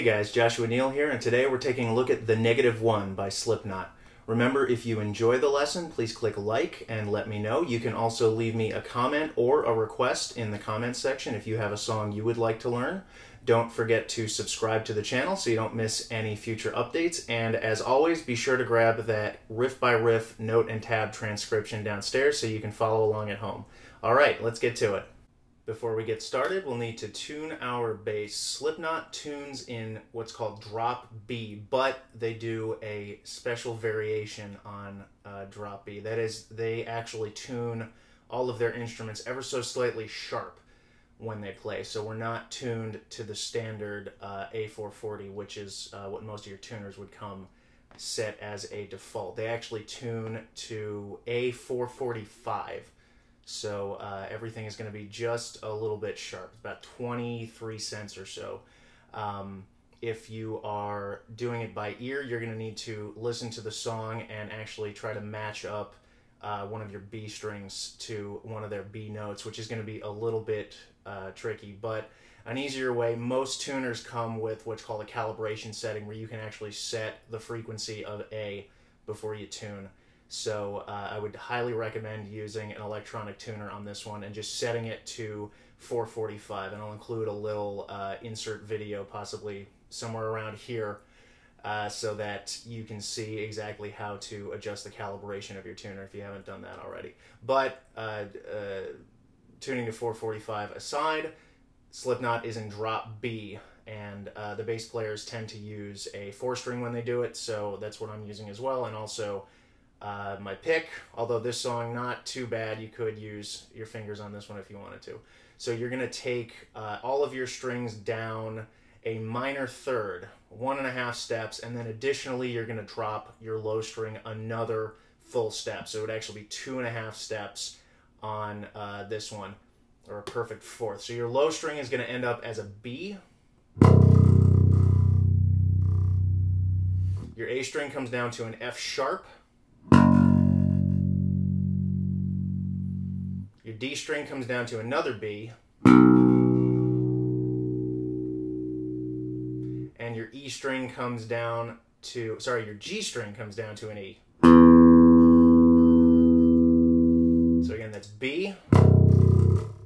Hey guys, Joshua Neal here, and today we're taking a look at The -1 by Slipknot. Remember, if you enjoy the lesson, please click like and let me know. You can also leave me a comment or a request in the comments section if you have a song you would like to learn. Don't forget to subscribe to the channel so you don't miss any future updates, and as always, be sure to grab that riff by riff note and tab transcription downstairs so you can follow along at home. Alright, let's get to it. Before we get started, we'll need to tune our bass. Slipknot tunes in what's called drop B, but they do a special variation on drop B. That is, they actually tune all of their instruments ever so slightly sharp when they play. So we're not tuned to the standard A440, which is what most of your tuners would come set as a default. They actually tune to A445. So everything is going to be just a little bit sharp, about 23 cents or so. If you are doing it by ear, you're going to need to listen to the song and actually try to match up one of your B strings to one of their B notes, which is going to be a little bit tricky. But an easier way, most tuners come with what's called a calibration setting, where you can actually set the frequency of A before you tune. So I would highly recommend using an electronic tuner on this one and just setting it to 445. And I'll include a little insert video possibly somewhere around here so that you can see exactly how to adjust the calibration of your tuner if you haven't done that already. But tuning to 445 aside, Slipknot is in drop B, and the bass players tend to use a 4-string when they do it, so that's what I'm using as well. And also my pick, although this song not too bad, you could use your fingers on this one if you wanted to. So you're going to take all of your strings down a minor third, 1.5 steps, and then additionally you're going to drop your low string another full step. So it would actually be 2.5 steps on this one, or a perfect fourth. So your low string is going to end up as a B. Your A string comes down to an F sharp. Your D string comes down to another B, and your E string comes down to, your G string comes down to an E. So again, that's B,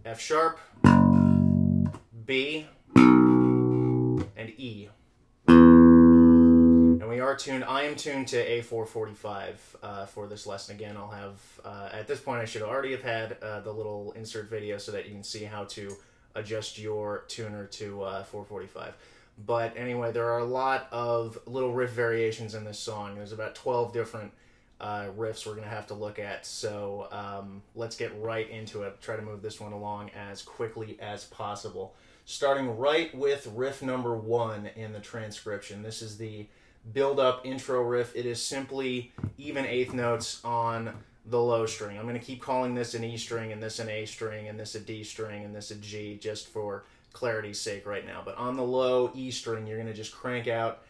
F sharp, B, and E. I am tuned to A445 for this lesson. Again, I'll have, at this point I should already have had the little insert video so that you can see how to adjust your tuner to 445. But anyway, there are a lot of little riff variations in this song. There's about 12 different riffs we're going to have to look at, so let's get right into it. Try to move this one along as quickly as possible. Starting right with riff number 1 in the transcription. This is the build-up intro riff. It is simply even eighth notes on the low string. I'm going to keep calling this an E string, and this an A string, and this a D string, and this a G, just for clarity's sake right now. But on the low E string, you're going to just crank out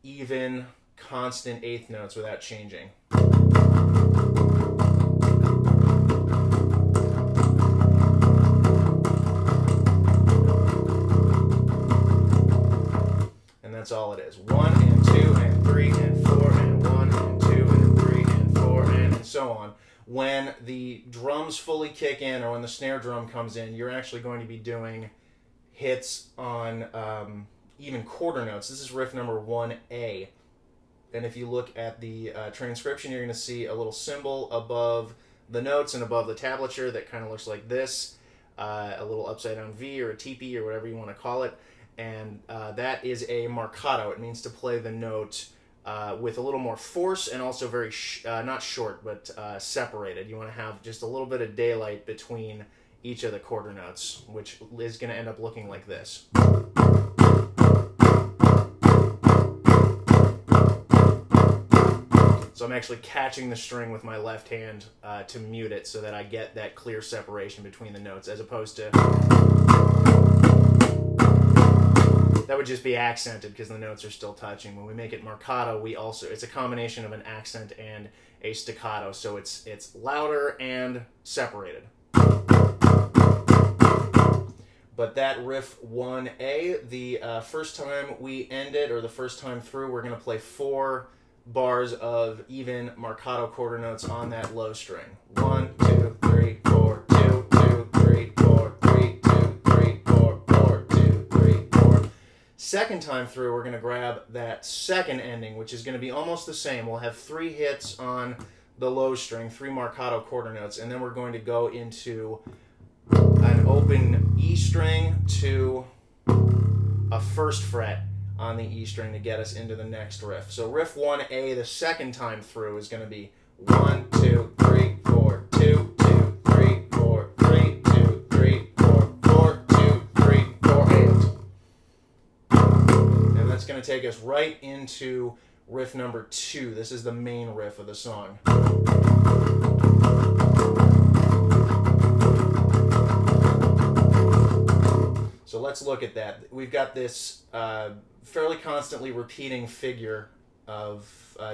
even, constant eighth notes without changing. And that's all it is. 1 and 2 and 3 and 4 and 1 and 2 and 3 and 4 and so on. When the drums fully kick in, or when the snare drum comes in, you're actually going to be doing hits on even quarter notes. This is riff number 1A. And if you look at the transcription, you're going to see a little symbol above the notes and above the tablature that kind of looks like this. A little upside down V or a teepee or whatever you want to call it. And that is a marcato. It means to play the note with a little more force, and also very, not short, but separated. You want to have just a little bit of daylight between each of the quarter notes, which is going to end up looking like this. So I'm actually catching the string with my left hand to mute it so that I get that clear separation between the notes, as opposed to... that would just be accented because the notes are still touching. When we make it marcato, it's a combination of an accent and a staccato, so it's louder and separated. But that riff 1A, the first time we end it, or the first time through, we're going to play 4 bars of even marcato quarter notes on that low string. 1, 2, 3, 4, 2, 2, 3, 4, 3, 2, 3, 4, 4, 2, 3, 4. Second time through, we're going to grab that second ending, which is going to be almost the same. We'll have 3 hits on the low string, 3 marcato quarter notes, and then we're going to go into an open E string to a first fret on the E string to get us into the next riff. So riff 1A, the second time through, is going to be 1, 2, 3, 4, 2, 2, 3, 4, 3, 2, 3, 4, 4, 2, 3, 4, 8. And that's going to take us right into riff number 2. This is the main riff of the song. So let's look at that. We've got this fairly constantly repeating figure of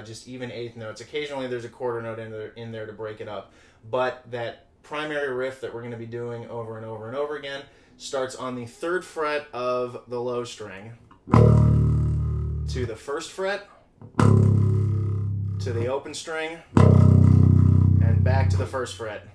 just even eighth notes. Occasionally there's a quarter note in there to break it up. But that primary riff that we're going to be doing over and over and over again starts on the 3rd fret of the low string to the 1st fret, to the open string, and back to the 1st fret.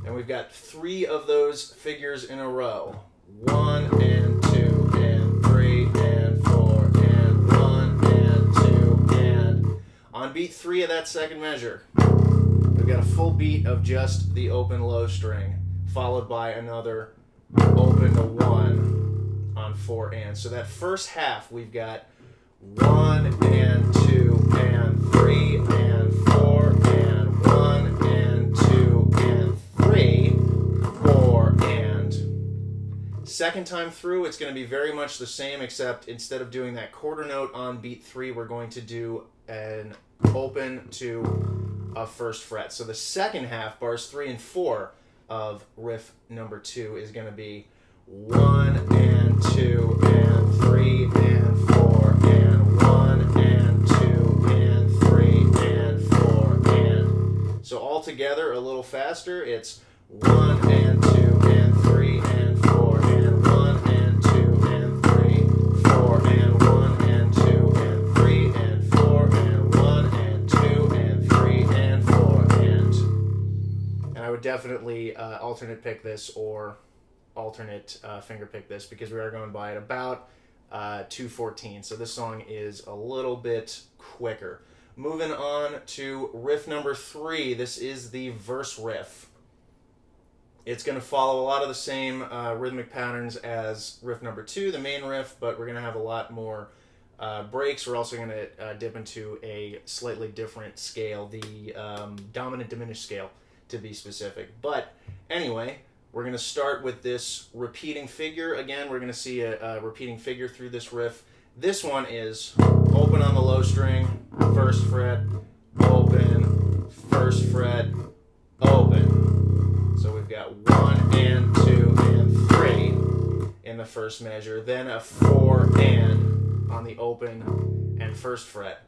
And we've got 3 of those figures in a row. 1 and 2 and 3 and 4 and 1 and 2 and... On beat 3 of that second measure, we've got a full beat of just the open low string, followed by another open to 1 on 4 and. So that first half, we've got 1 and 2 and 3 and 4 and 1 and 2 and 3, 4 and. Second time through, it's going to be very much the same, except instead of doing that quarter note on beat 3, we're going to do an open to a 1st fret. So the second half, bars 3 and 4 of riff number 2, is going to be 1 and 2 and 3 and 4 and 1 and 2 and 3 and 4 and. So all together, a little faster, it's 1 and 2 and 3 and 4 and 1 and 2 and 3, 4 and 1 and 2 and 3 and 4 and 1 and 2 and 3 and 4 and. And I would definitely alternate pick this or alternate finger pick this, because we are going by at about 2:14. So this song is a little bit quicker. Moving on to riff number 3. This is the verse riff. It's going to follow a lot of the same rhythmic patterns as riff number 2, the main riff, but we're going to have a lot more breaks. We're also going to dip into a slightly different scale, the dominant diminished scale to be specific. But anyway, we're going to start with this repeating figure. Again, we're going to see a repeating figure through this riff. This one is open on the low string, 1st fret, open, 1st fret, open. So we've got 1 and 2 and 3 in the first measure, then a 4 and on the open and 1st fret,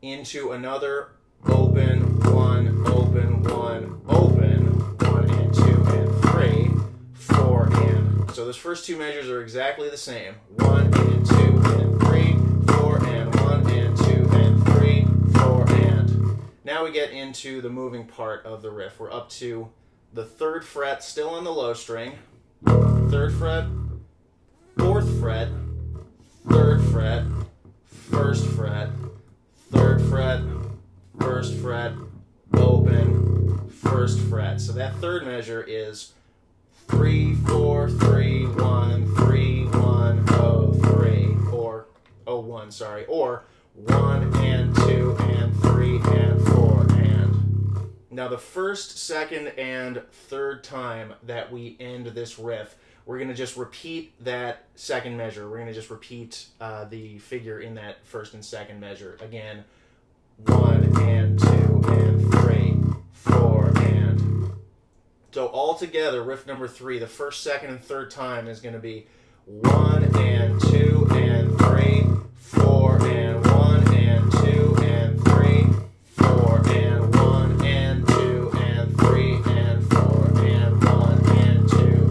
into another open, 1, open, 1, open, 1 and 2 and 3, 4 and. So those first 2 measures are exactly the same. 1 and 2 and 3, 4 and 1 and 2 and 3, 4 and. Now we get into the moving part of the riff. We're up to the 3rd fret, still on the low string, 3rd fret, 4th fret, 3rd fret, 1st fret, 3rd fret, 1st fret, open, 1st fret. So that 3rd measure is 3, 4, 3, 1, 3, 1, 0, 3, or 0, 1, sorry, or 1 and 2 and 3 and 4 and. Now the 1st, 2nd, and 3rd time that we end this riff, we're going to just repeat that 2nd measure. We're going to just repeat the figure in that 1st and 2nd measure. Again, 1 and 2 and 3, 4 and. So all together, riff number 3, the 1st, 2nd, and 3rd time is going to be 1 and 2 and 3, 4 and 1 and 2 and 3, 4 and 1 and 2 and 3 and 4 and 1 and 2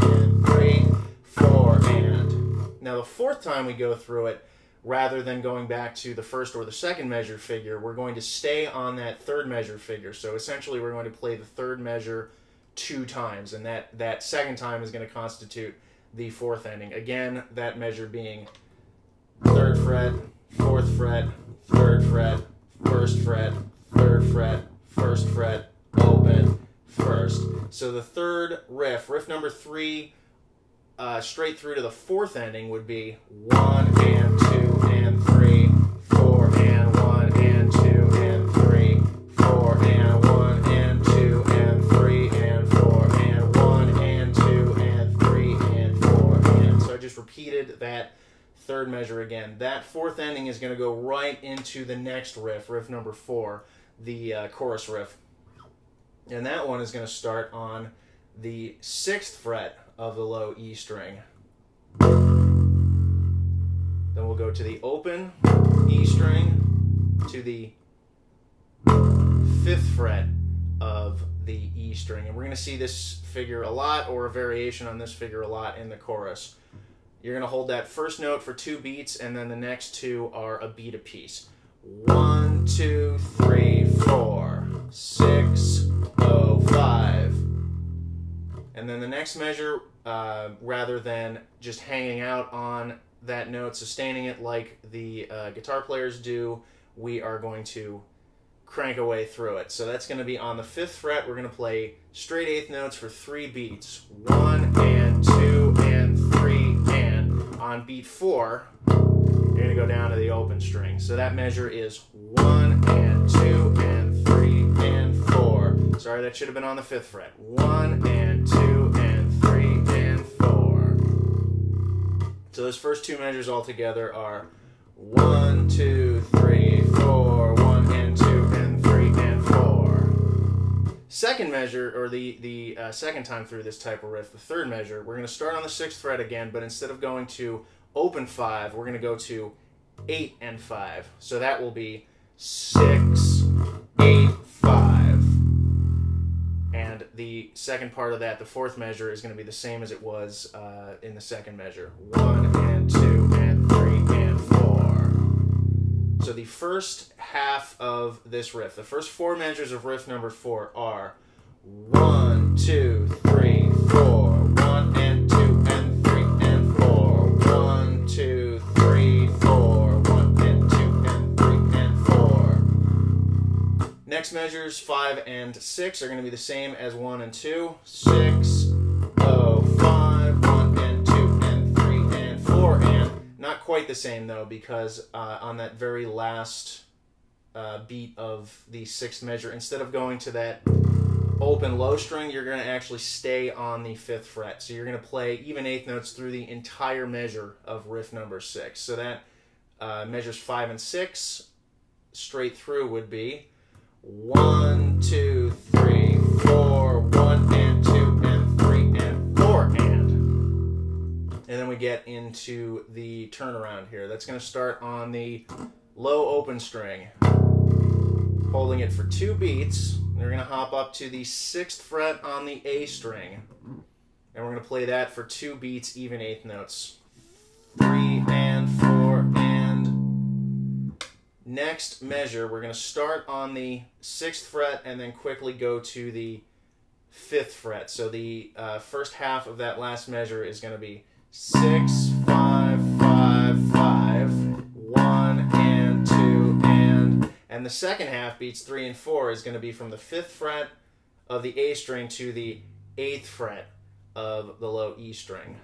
fourth time we go through it, rather than going back to the first or the second measure figure, we're going to stay on that third measure figure. So essentially we're going to play the third measure 2 times, and that second time is going to constitute the fourth ending. Again, that measure being 3rd fret, 4th fret, 3rd fret, 1st fret, 3rd fret, 1st fret, open, 1st. So the third riff, riff number 3, straight through to the fourth ending would be 1 and 2 and 3, 4 and 1 and 2 and 3, 4 and 1 and 2 and 3 and 4 and 1 and 2 and 3 and 4 and. So I just repeated that third measure again. That fourth ending is going to go right into the next riff, riff number 4, the chorus riff. And that one is going to start on the 6th fret of the low E string. Then we'll go to the open E string to the 5th fret of the E string. And we're going to see this figure a lot, or a variation on this figure a lot, in the chorus. You're going to hold that first note for 2 beats, and then the next 2 are a beat apiece. 1, 2, 3, 4, 6, 0, 5. And then the next measure, rather than just hanging out on that note, sustaining it like the guitar players do, we are going to crank away through it. So that's going to be on the 5th fret. We're going to play straight 8th notes for 3 beats. 1 and 2 and 3 and. On beat 4, you're going to go down to the open string. So that measure is 1 and 2 and 3 and 4. Sorry, that should have been on the 5th fret. 1 and 2 and 3 and 4. So those first 2 measures all together are 1, 2, 3, 4, 1 and 2 and 3 and 4. Second measure, or the second time through this type of riff, the third measure, we're going to start on the 6th fret again, but instead of going to open 5, we're going to go to 8 and 5. So that will be 6, 8, 5. And the second part of that, the fourth measure, is going to be the same as it was in the second measure. 1 and 2 and 3 and 4. So the first half of this riff, the first 4 measures of riff number 4 are 1, 2, 3, 4, 1 and 2 and 3 and 4, 1, 2, 3, 4, 1 and 2 and 3 and 4. Next measures 5 and 6 are going to be the same as 1 and 2. 6, 0, 5, 1 and 2 and 3 and 4 and. Not quite the same though, because on that very last beat of the 6th measure, instead of going to that open low string, you're going to actually stay on the 5th fret. So you're going to play even 8th notes through the entire measure of riff number 6. So that measures 5 and 6 straight through would be 1, 2, 3, 4, 1 and 2 and 3 and 4 and. And then we get into the turnaround here. That's going to start on the low open string, holding it for 2 beats. We're going to hop up to the 6th fret on the A string, and we're going to play that for 2 beats, even 8th notes. 3 and 4 and. Next measure, we're going to start on the 6th fret and then quickly go to the 5th fret. So the first half of that last measure is going to be 6, 5, 5, 5, 1 and 2 and the second half, beats 3 and 4, is going to be from the 5th fret of the A string to the 8th fret of the low E string.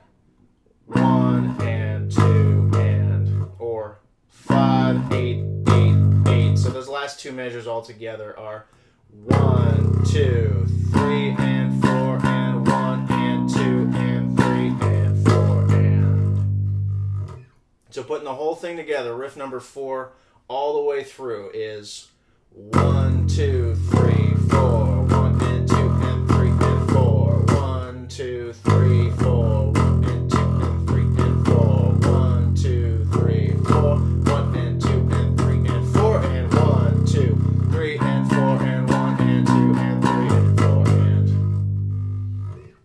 1 and 2 and, or 5, 8, 8, 8. So those last 2 measures all together are 1, 2, 3 and 4 and 1 and 2 and 3 and 4 and. So putting the whole thing together, riff number 4 all the way through is 1, 2, 3, 4, 1 and 2 and 3 and 4, 1, 2, 3, 4, 1 and 2 and 3 and 4, 1, 2, 3, 4, 1 and 2 and 3 and 4 and 1, 2, 3 and 4 and 1 and 2 and 3 and 4 and.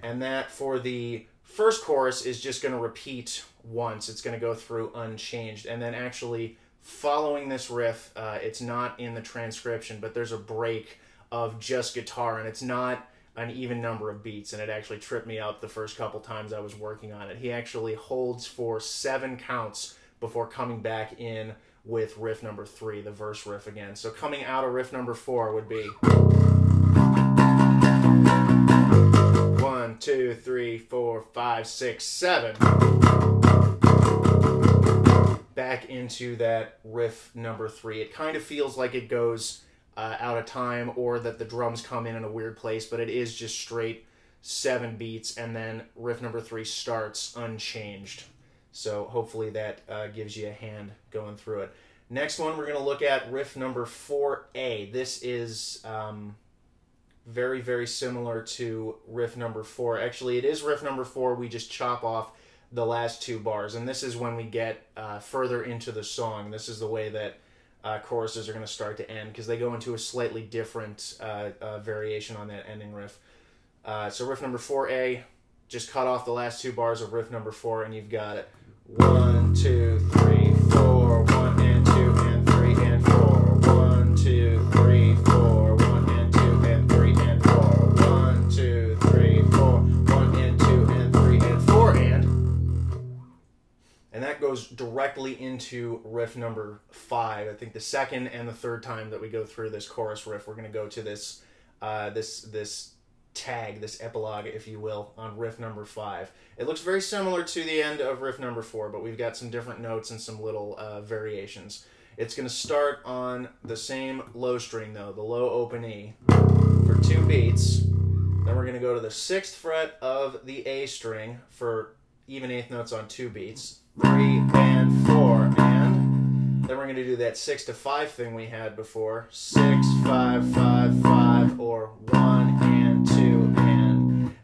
And that that for the first chorus is just going to repeat once. It's going to go through unchanged. And then actually following this riff, it's not in the transcription, but there's a break of just guitar, and it's not an even number of beats, and it actually tripped me up the first couple times I was working on it. He actually holds for 7 counts before coming back in with riff number 3, the verse riff again. So coming out of riff number 4 would be 1, 2, 3, 4, 5, 6, 7. Back into that riff number 3. It kind of feels like it goes out of time, or that the drums come in a weird place, but it is just straight 7 beats, and then riff number 3 starts unchanged. So hopefully that gives you a hand going through it. Next one, we're going to look at riff number 4A. This is very, very similar to riff number 4. Actually, it is riff number 4. We just chop off the last 2 bars, and this is when we get further into the song. This is the way that choruses are going to start to end, because they go into a slightly different variation on that ending riff. So riff number 4A, just cut off the last 2 bars of riff number 4, and you've got it. 1, 2, 3, 4, 1 and 2 and 3 and 4. 1, 2, 3, 4, 1 and 2 and 3 and 4. 1, 2, 3, 4, 1 and 2 and 3 and 4 and that goes directly into riff number 5. I think the second and the third time that we go through this chorus riff, we're going to go to this this tag, this epilogue, if you will, on riff number 5. It looks very similar to the end of riff number 4, but we've got some different notes and some little variations. It's going to start on the same low string, though, the low open E, for 2 beats. Then we're going to go to the 6th fret of the A string for even 8th notes on 2 beats. 3 and 4, and then we're going to do that 6 to 5 thing we had before. 6, 5, 5, 5, or 1 and 2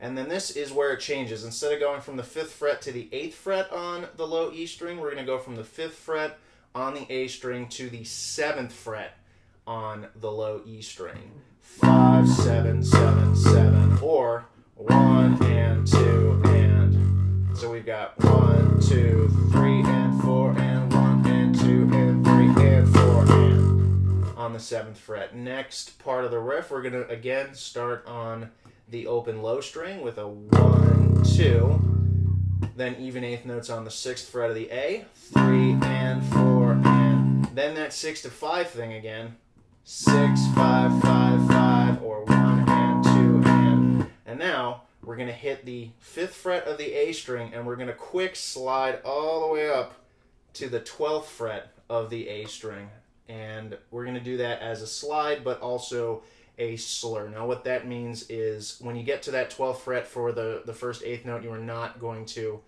and then this is where it changes. Instead of going from the 5th fret to the 8th fret on the low E string, we're going to go from the 5th fret on the A string to the 7th fret on the low E string. 5, 7, 7, 7, or 1 and 2 and. So we've got 1, 2, 3 and 4 and 1 and 2 and 3 and 4 and on the 7th fret. Next part of the riff, we're going to again start on the open low string with a 1, 2, then even 8th notes on the 6th fret of the A, 3 and 4 and then that 6 to 5 thing again. 6, 5, 5, 5, or 1 and 2 and now we're going to hit the 5th fret of the A string, and we're going to quick slide all the way up to the 12th fret of the A string. And we're going to do that as a slide, but also a slur. Now what that means is when you get to that 12th fret for the first 8th note, you are not going to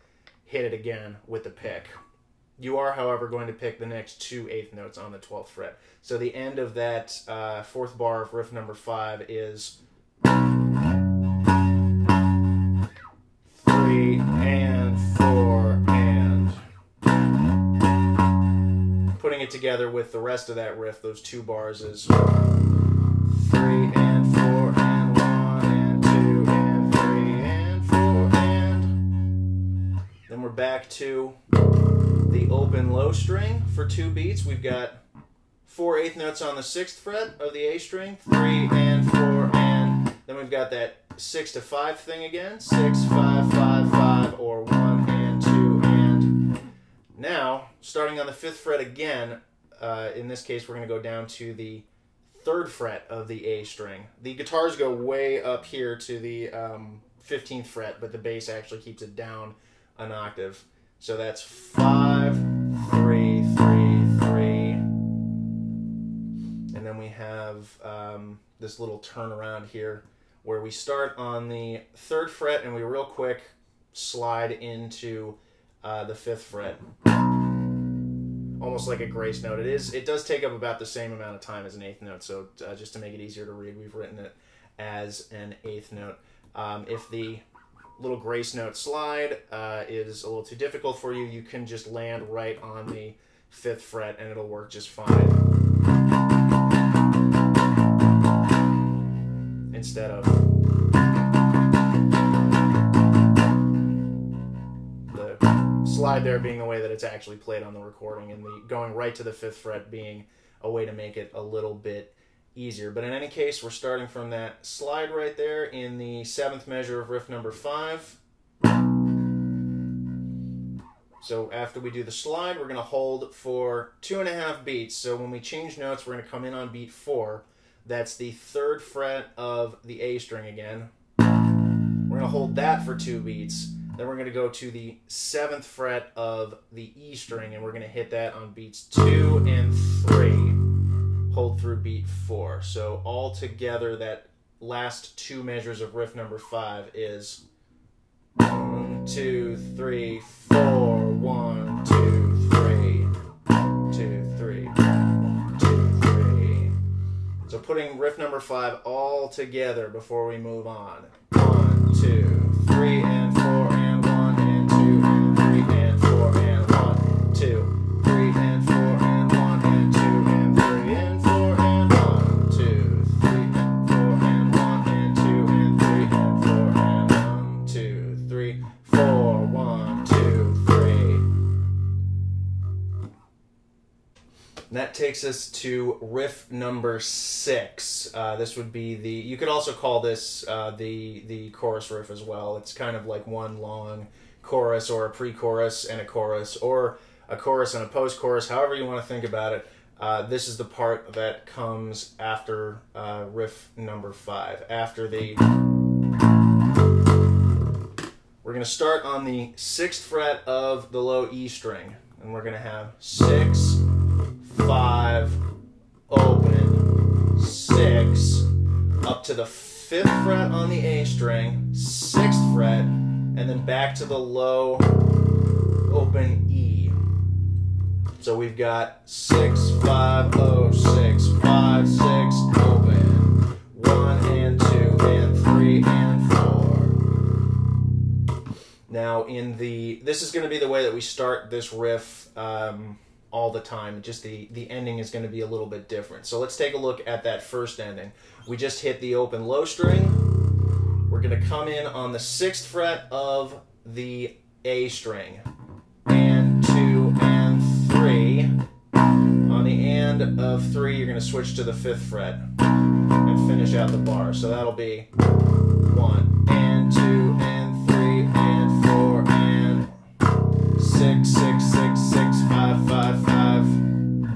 hit it again with the pick. You are, however, going to pick the next 2 8th notes on the 12th fret. So the end of that 4th bar of riff number 5 is 3 and 4 and. Putting it together with the rest of that riff, those 2 bars is 3 and 4 and 1 and 2 and 3 and 4 and. Then we're back to the open low string for 2 beats. We've got 4 8th notes on the 6th fret of the A string, 3 and 4 and. Then we've got that 6 to 5 thing again, 6, 5, 5, 5, or 1 and 2 and. Now, starting on the 5th fret again, in this case we're going to go down to the 3rd fret of the A string. The guitars go way up here to the 15th fret, but the bass actually keeps it down an octave. So that's 5, 3, 3, 3. And then we have this little turnaround here where we start on the 3rd fret and we real quick slide into the 5th fret. Almost like a grace note. It does take up about the same amount of time as an 8th note, so just to make it easier to read, we've written it as an 8th note. If the little grace note slide is a little too difficult for you, you can just land right on the 5th fret and it'll work just fine. Instead of. slide there being the way that it's actually played on the recording, and the going right to the 5th fret being a way to make it a little bit easier. But in any case, we're starting from that slide right there in the 7th measure of riff number 5. So after we do the slide, we're going to hold for 2.5 beats. So when we change notes, we're going to come in on beat 4. That's the 3rd fret of the A string again. We're going to hold that for 2 beats. Then we're going to go to the 7th fret of the E string, and we're going to hit that on beats 2 and 3. Hold through beat 4. So all together, that last 2 measures of riff number 5 is 1, 2, 3, 4. 1, 2, 3, 2, 3, 2, 3. So putting riff number 5 all together before we move on. 1, 2, 3, and 4, and 1, and 2, and 3, and 4, and 1, 2, 3, and 4, and 1, and 2, and 3, and 4, and 1, 2, 3, and 4, and 1, and 2, and 3, and 4, and 1, 2, 3, 4, 1, 2, 3. And that takes us to riff number 6. This would be the, you could also call this the chorus riff as well. It's kind of like one long chorus, or a pre-chorus and a chorus, or a chorus and a post-chorus, however you want to think about it. This is the part that comes after riff number 5. After the, we're going to start on the 6th fret of the low E string, and we're going to have 6, 5, open, 6, up to the 5th fret on the A string, 6th fret, and then back to the low, open E. So we've got 6, 5, 0, 6, 5, 6, open, 1 and 2 and 3 and 4. Now in the, this is going to be the way that we start this riff all the time. Just the ending is going to be a little bit different. So let's take a look at that first ending. We just hit the open low string. We're going to come in on the 6th fret of the A string, and 2 and 3. On the and of 3, you're going to switch to the 5th fret and finish out the bar. So that'll be 1 and 2 and 3 and 4 and 6, 6, 6, 6, 5, 5, 5.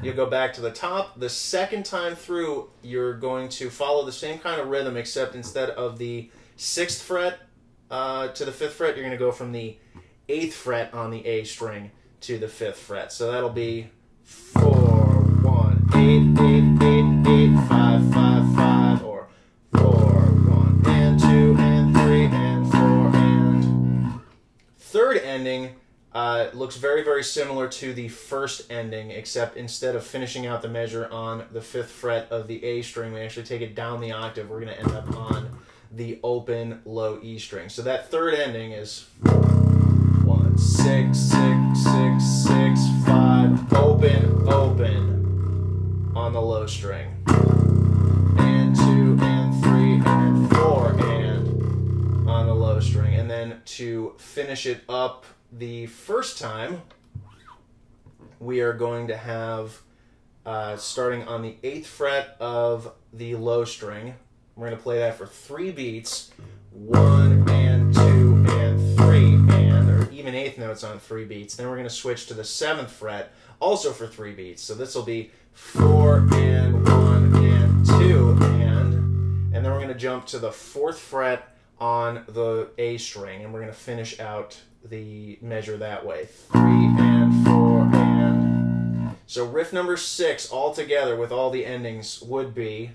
You'll go back to the top. The second time through, you're going to follow the same kind of rhythm, except instead of the 6th fret to the 5th fret, you're going to go from the 8th fret on the A string to the 5th fret. So that'll be 4, 1, 8, 8, 8, 8, 5, 5, 5, or 4, 1, and 2, and 3, and 4, and... Third ending looks very, very similar to the first ending, except instead of finishing out the measure on the 5th fret of the A string, we actually take it down the octave. We're going to end up on the open low E string. So that third ending is 1, 6, 6, 6, 6, 5, open, open on the low string, and 2, and 3, and 4, and on the low string. And then to finish it up the first time, we are going to have, starting on the 8th fret of the low string, we're going to play that for 3 beats, 1 and 2 and 3, and, or even 8th notes on 3 beats. Then we're going to switch to the 7th fret, also for 3 beats. So this will be 4 and 1 and 2 and then we're going to jump to the 4th fret on the A string, and we're going to finish out the measure that way. 3 and 4 and... So riff number 6 all together with all the endings would be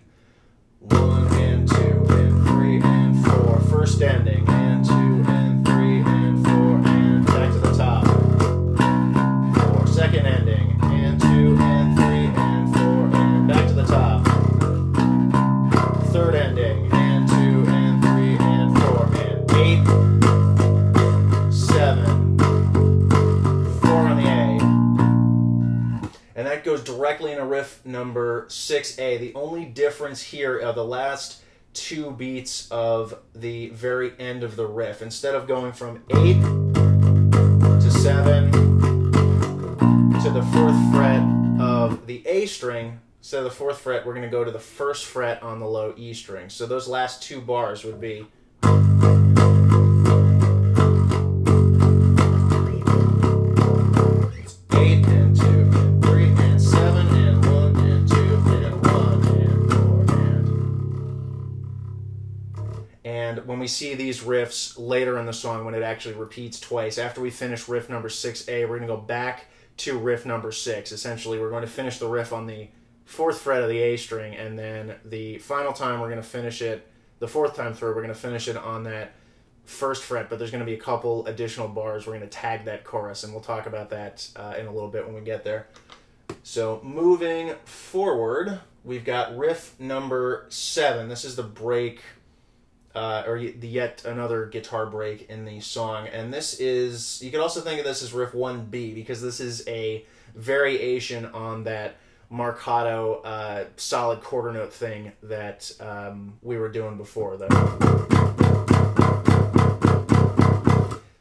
1 and 2 and 3 and 4. First ending, and 2 and 3 and 4 and back to the top. 4. Second ending, and 2 and 3 and 4 and back to the top. Third ending, and 2 and 3 and 4 and 8, 7, 4 on the A. And that goes directly into riff number 6A. The only difference here are the last 2 beats of the very end of the riff. Instead of going from 8 to 7 to the 4th fret of the A string. Instead of the 4th fret, we're going to go to the 1st fret on the low E string. So those last 2 bars would be 8 and 2 and 3 and 7 and 1 and 2 and 1 and 4 and when we see these riffs later in the song, when it actually repeats twice, after we finish riff number 6A, we're going to go back to riff number 6. Essentially, we're going to finish the riff on the 4th fret of the A string, and then the final time we're going to finish it, the 4th time through, we're going to finish it on that 1st fret, but there's going to be a couple additional bars. We're going to tag that chorus, and we'll talk about that in a little bit when we get there. So moving forward, we've got riff number 7. This is the break, or yet another guitar break in the song, and this is, you could also think of this as riff 1B, because this is a variation on that Marcato solid quarter note thing that we were doing before,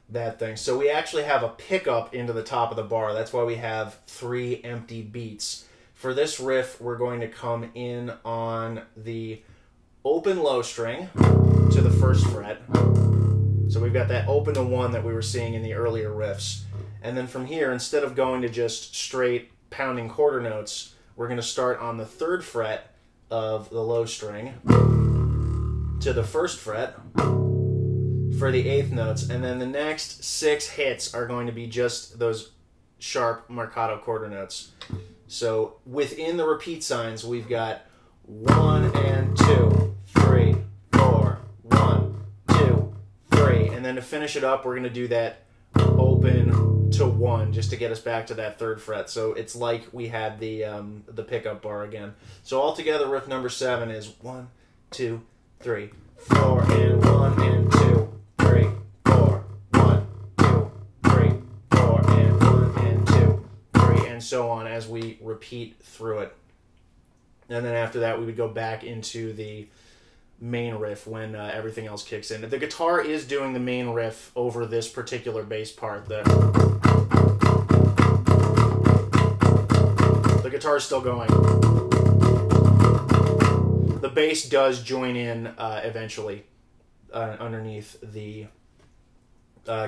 that thing. So we actually have a pickup into the top of the bar. That's why we have 3 empty beats. For this riff, we're going to come in on the open low string to the 1st fret. So we've got that open to 1 that we were seeing in the earlier riffs. And then from here, instead of going to just straight pounding quarter notes, we're going to start on the 3rd fret of the low string to the 1st fret for the 8th notes, and then the next 6 hits are going to be just those sharp Marcato quarter notes. So within the repeat signs, we've got 1 and 2, 3, 4, 1, 2, 3, and then to finish it up, we're going to do that open to 1 just to get us back to that 3rd fret. So it's like we had the pickup bar again. So altogether, riff number 7 is 1, 2, 3, 4, and 1 and 2, 3, 4, 1, 2, 3, 4, and 1 and 2, 3, and so on as we repeat through it. And then after that, we would go back into the main riff when everything else kicks in. The guitar is doing the main riff over this particular bass part. The guitar is still going. The bass does join in eventually underneath the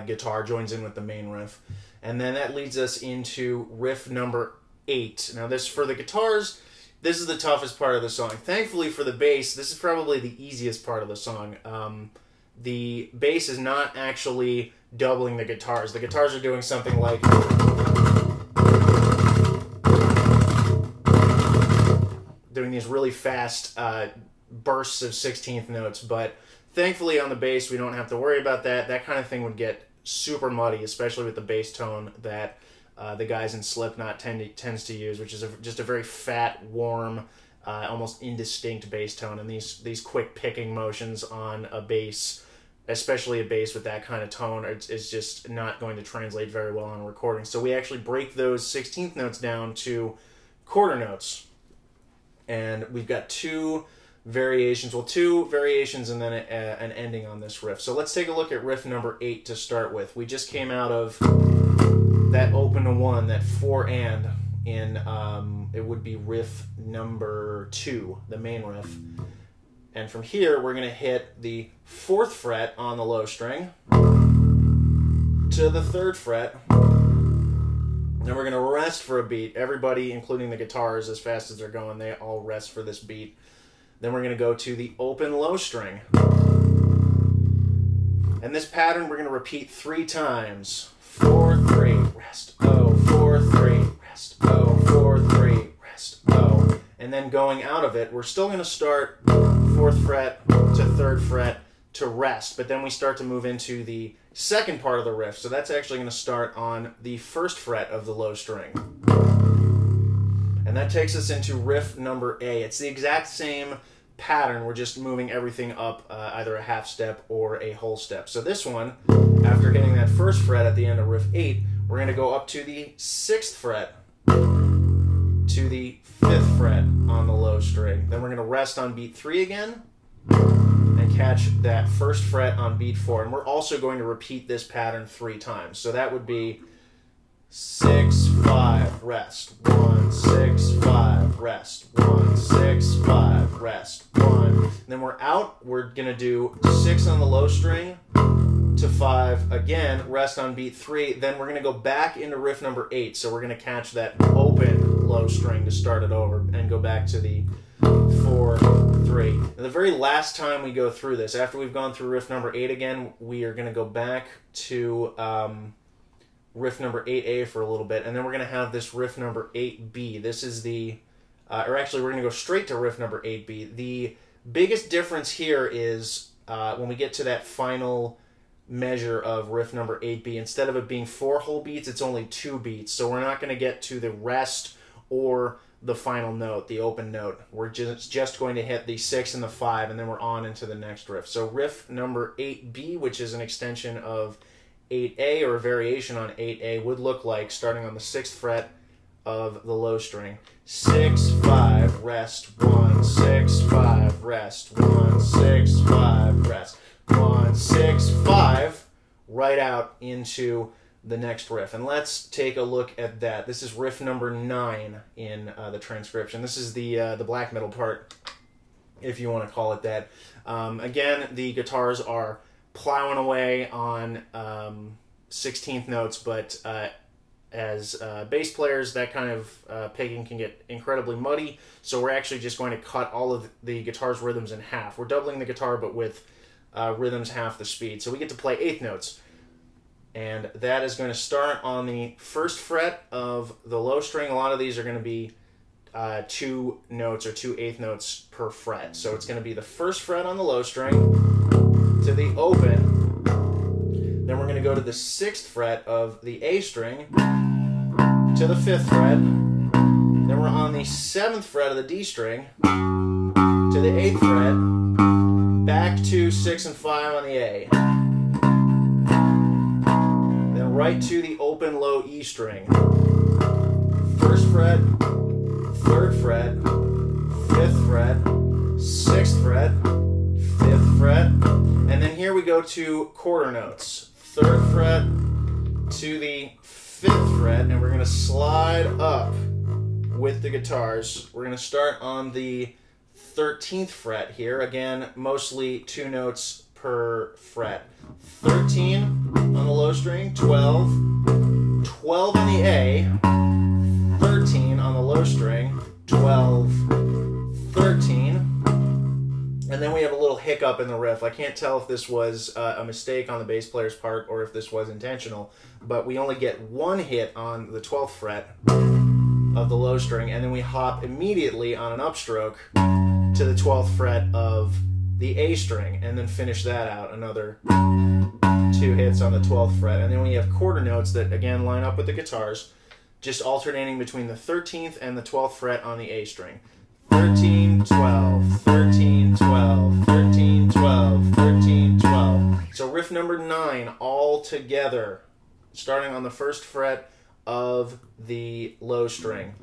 guitar, joins in with the main riff. And then that leads us into riff number 8. Now this, for the guitars, this is the toughest part of the song. Thankfully for the bass, this is probably the easiest part of the song. The bass is not actually doubling the guitars. The guitars are doing something like... doing these really fast bursts of 16th notes, but thankfully on the bass we don't have to worry about that. That kind of thing would get super muddy, especially with the bass tone that the guys in Slipknot tends to use, which is just a very fat, warm, almost indistinct bass tone. And these quick picking motions on a bass, especially a bass with that kind of tone, is just not going to translate very well on a recording. So we actually break those 16th notes down to quarter notes. And we've got 2 variations, well, 2 variations and then an ending on this riff. So let's take a look at riff number 8 to start with. We just came out of that open to 1, that 4 and in, it would be riff number 2, the main riff. And from here, we're going to hit the 4th fret on the low string to the 3rd fret. Then we're going to rest for a beat. Everybody, including the guitars, as fast as they're going, they all rest for this beat. Then we're going to go to the open low string. And this pattern we're going to repeat 3 times. 4, 3, rest, oh, 4, 3, rest, oh, 4, 3, rest, oh. And then going out of it, we're still going to start 4th fret to 3rd fret to rest, but then we start to move into the 2nd part of the riff. So that's actually going to start on the 1st fret of the low string. And that takes us into riff number A. It's the exact same pattern. We're just moving everything up either a half step or a whole step. So this one, after hitting that 1st fret at the end of riff 8, we're going to go up to the 6th fret to the 5th fret on the low string. Then we're going to rest on beat 3 again and catch that 1st fret on beat 4. And we're also going to repeat this pattern 3 times. So that would be 6, 5, rest. 1, 6, 5, rest. 1, 6, 5, rest. 1. And then we're out. We're going to do 6 on the low string to 5 again, rest on beat 3. Then we're going to go back into riff number 8. So we're going to catch that open low string to start it over and go back to the 4, 3. And the very last time we go through this, after we've gone through riff number 8 again, we are going to go back to riff number 8A for a little bit, and then we're going to have this riff number 8B. This is the, or actually we're going to go straight to riff number 8B. The biggest difference here is when we get to that final measure of riff number 8B, instead of it being 4 whole beats, it's only 2 beats. So we're not going to get to the rest or the final note, the open note. We're just going to hit the 6 and the 5, and then we're on into the next riff. So riff number 8B, which is an extension of 8A or a variation on 8A, would look like starting on the 6th fret of the low string. 6, 5, rest. 1, 6, 5, rest. 1, 6, 5, rest. 1, 6, 5, right out into the next riff. And let's take a look at that. This is riff number 9 in the transcription. This is the black metal part, if you want to call it that. Again, the guitars are plowing away on 16th notes, but as bass players, that kind of picking can get incredibly muddy, so we're actually just going to cut all of the guitar's rhythms in half. We're doubling the guitar, but with rhythms half the speed, so we get to play 8th notes, and that is going to start on the 1st fret of the low string. A lot of these are going to be 2 notes or 2 8th notes per fret, so it's going to be the 1st fret on the low string to the open, then we're going to go to the 6th fret of the A string to the 5th fret, then we're on the 7th fret of the D string to the 8th fret, back to 6 and 5 on the A, then right to the open low E string, 1st fret, 3rd fret, 5th fret, 6th fret, 5th fret, and then here we go to quarter notes. 3rd fret to the 5th fret, and we're going to slide up with the guitars. We're going to start on the 13th fret here. Again, mostly 2 notes per fret. 13 on the low string, 12, 12 on the A, 13 on the low string, 12, 13, and then we have a little hiccup in the riff. I can't tell if this was a mistake on the bass player's part or if this was intentional, but we only get 1 hit on the 12th fret of the low string, and then we hop immediately on an upstroke to the 12th fret of the A string, and then finish that out, another 2 hits on the 12th fret. And then we have quarter notes that, again, line up with the guitars, just alternating between the 13th and the 12th fret on the A string. 13, 12, 13, 12, 13, 12, 13, 12. So riff number 9 all together, starting on the 1st fret of the low string.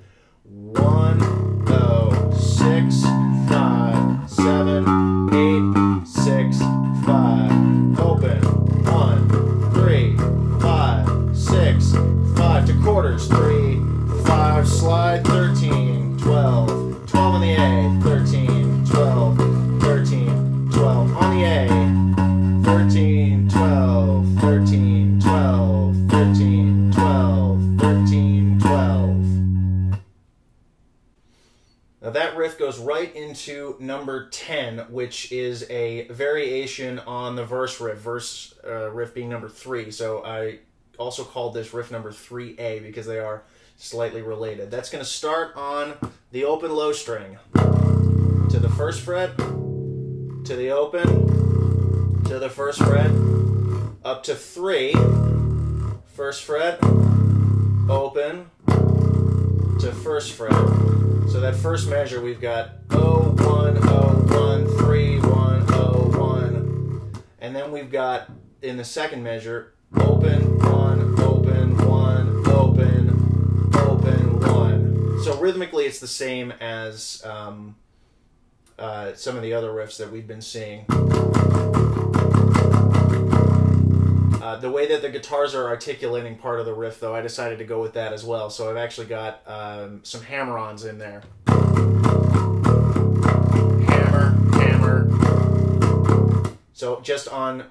1, 0, 6, 5, 7, 8, 6, 5. Open. 1, 3, 5, 6, 5 to quarters. 3, 5, slide. 13, 12. 12 on the A, 13, 12, 13, 12 on the A, 13, 12, 13, 12, 13, 12, 13, 12. Now that riff goes right into number 10, which is a variation on the verse riff, riff being number 3. So I also called this riff number 3A because they are slightly related. That's going to start on the open low string to the 1st fret, to the open, to the 1st fret, up to 3, 1st fret, open, to 1st fret. So that first measure we've got 0, 1, 0, 1, 3, 1, 0, 1, and then we've got in the second measure open, 1, open, 1, open, open, 1. So rhythmically it's the same as some of the other riffs that we've been seeing. The way that the guitars are articulating part of the riff, though, I decided to go with that as well. So I've actually got some hammer-ons in there. Hammer, hammer. So just on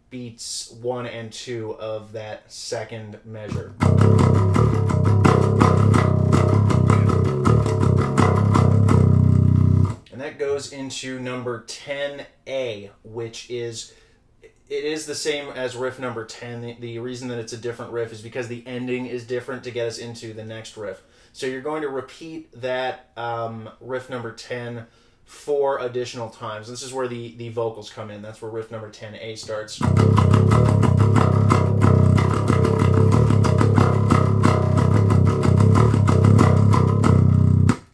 beats 1 and 2 of that second measure. And that goes into number 10A, which is, it is the same as riff number 10. The reason that it's a different riff is because the ending is different to get us into the next riff. So you're going to repeat that riff number 10 4 additional times. This is where the vocals come in. That's where riff number 10A starts.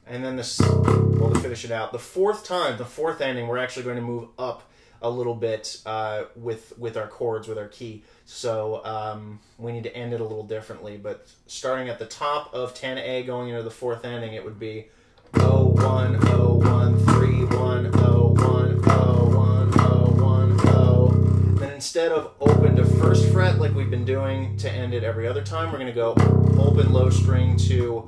And then this, well, to finish it out, the fourth time, the fourth ending, we're actually going to move up a little bit with our chords, with our key. So we need to end it a little differently. But starting at the top of 10A, going into the fourth ending, it would be 0-1, 0-1, 3-1, 0-1, 0-1, 0-1, 0. Then instead of open to first fret like we've been doing to end it every other time, we're going to go open low string to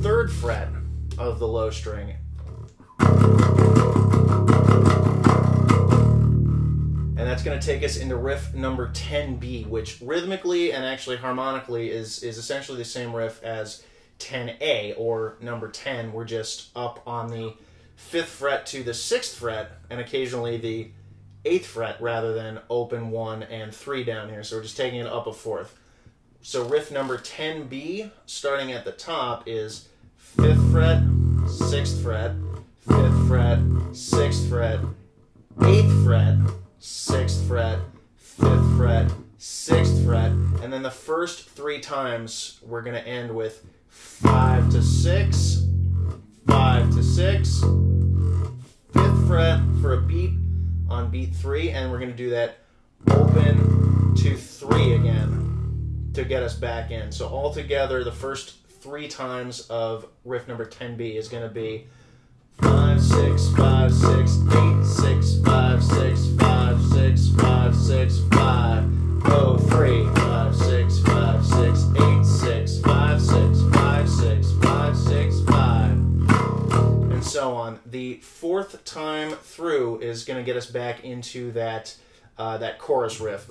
third fret of the low string. And that's going to take us into riff number 10B, which rhythmically and actually harmonically is essentially the same riff as 10A, or number 10. We're just up on the 5th fret to the 6th fret, and occasionally the 8th fret, rather than open 1 and 3 down here. So we're just taking it up a 4th. So riff number 10B, starting at the top, is 5th fret, 6th fret, 5th fret, 6th fret, 8th fret, 6th fret, 5th fret, 6th fret, and then the first 3 times we're going to end with 5 to 6, 5 to 6, 5th fret for a beat on beat 3, and we're going to do that open to 3 again to get us back in. So altogether, the first 3 times of riff number 10B is going to be 5, 6, 5, 6, 8, 6, 5, 6, 5, 6, 5, 6, 5, 0, 3, 5, 6, 5, 6, 8, 6, 5, 6, 5, 6, 5, 6, 5, and so on. The 4th time through is going to get us back into that that chorus riff.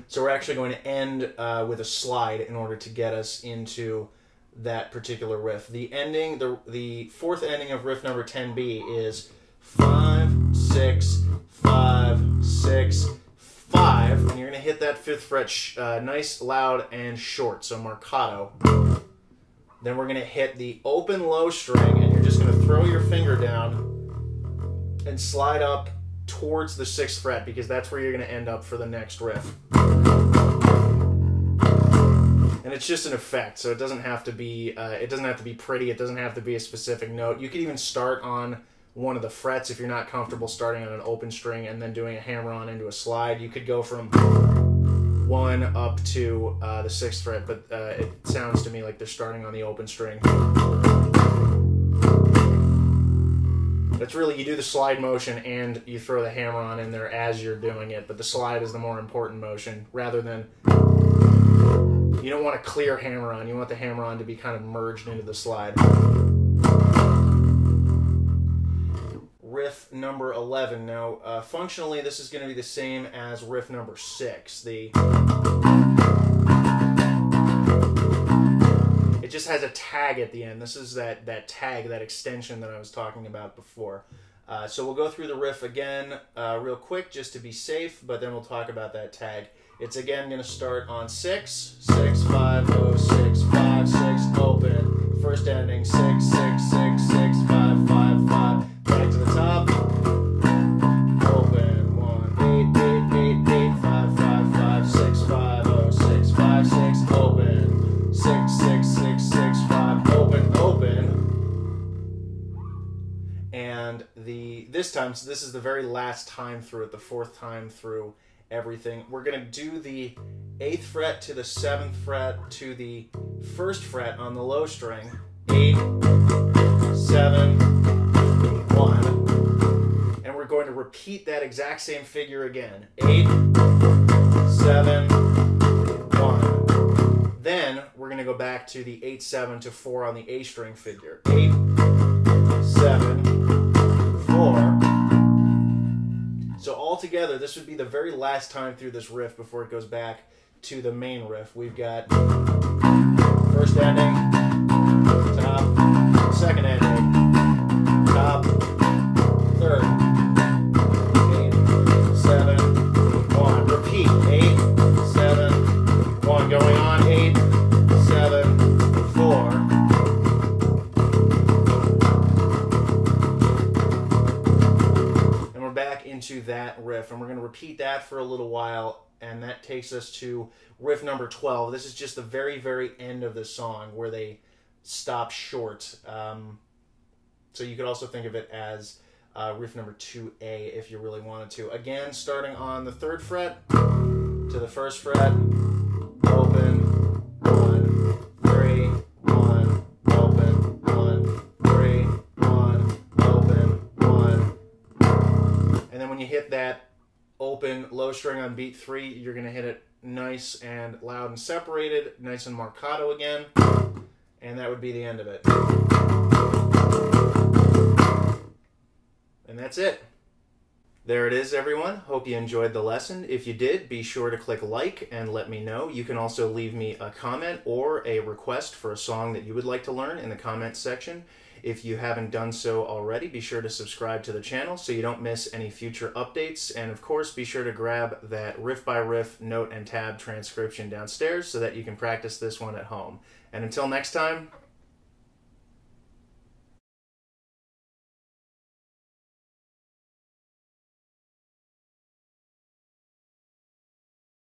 So we're actually going to end with a slide in order to get us into that particular riff. The ending, the 4th ending of riff number 10B is 5, 6, 5, 6, 5, and you're going to hit that 5th fret nice, loud, and short, so marcato. Then we're going to hit the open low string, and you're just going to throw your finger down and slide up towards the 6th fret, because that's where you're going to end up for the next riff. And it's just an effect, so it doesn't have to be pretty. It doesn't have to be a specific note. You could even start on one of the frets if you're not comfortable starting on an open string and then doing a hammer-on into a slide. You could go from 1 up to the 6th fret, but it sounds to me like they're starting on the open string. That's really, you do the slide motion and you throw the hammer-on in there as you're doing it, but the slide is the more important motion, rather than... You don't want a clear hammer-on. You want the hammer-on to be kind of merged into the slide. Riff number 11. Now, functionally, this is going to be the same as riff number 6. It just has a tag at the end. This is that tag, that extension that I was talking about before. So we'll go through the riff again real quick just to be safe, but then we'll talk about that tag. It's again going to start on 6, 6, 5, 0, 6, 5, 6, open. First ending, 6, 6, 6, 6, 5, 5, 5. Back to the top. Open, 1, 8, 8, 8, 8, 5, 5, 5, 6, 5, 0, 6, 5, 6, open. 6, 6, 6, 6, 5, open, open. And this time, so this is the very last time through it, the 4th time through everything. We're going to do the 8th fret to the 7th fret to the 1st fret on the low string. 8, 7, 1. And we're going to repeat that exact same figure again. 8, 7, 1. Then we're going to go back to the 8, 7 to 4 on the A string figure. 8, 7, 4. So altogether, this would be the very last time through this riff before it goes back to the main riff. We've got first ending, top, second ending, top, third, 8, 7, 1. Repeat, 8, 7, 1. Going on, 8, 7, 4. And we're back into that riff, and we're going to repeat that for a little while. And that takes us to riff number 12. This is just the very, very end of the song where they stop short. So you could also think of it as riff number 2A if you really wanted to. Again, starting on the 3rd fret to the 1st fret, open, 1, 3, 1, open, 1, 3, 1, open, 1. And then when you hit that open low string on beat 3, you're going to hit it nice and loud and separated, nice and marcato again, and that would be the end of it. And that's it. There it is, everyone. Hope you enjoyed the lesson. If you did, be sure to click like and let me know. You can also leave me a comment or a request for a song that you would like to learn in the comments section. If you haven't done so already, be sure to subscribe to the channel so you don't miss any future updates. And of course, be sure to grab that riff by riff note and tab transcription downstairs so that you can practice this one at home. And until next time,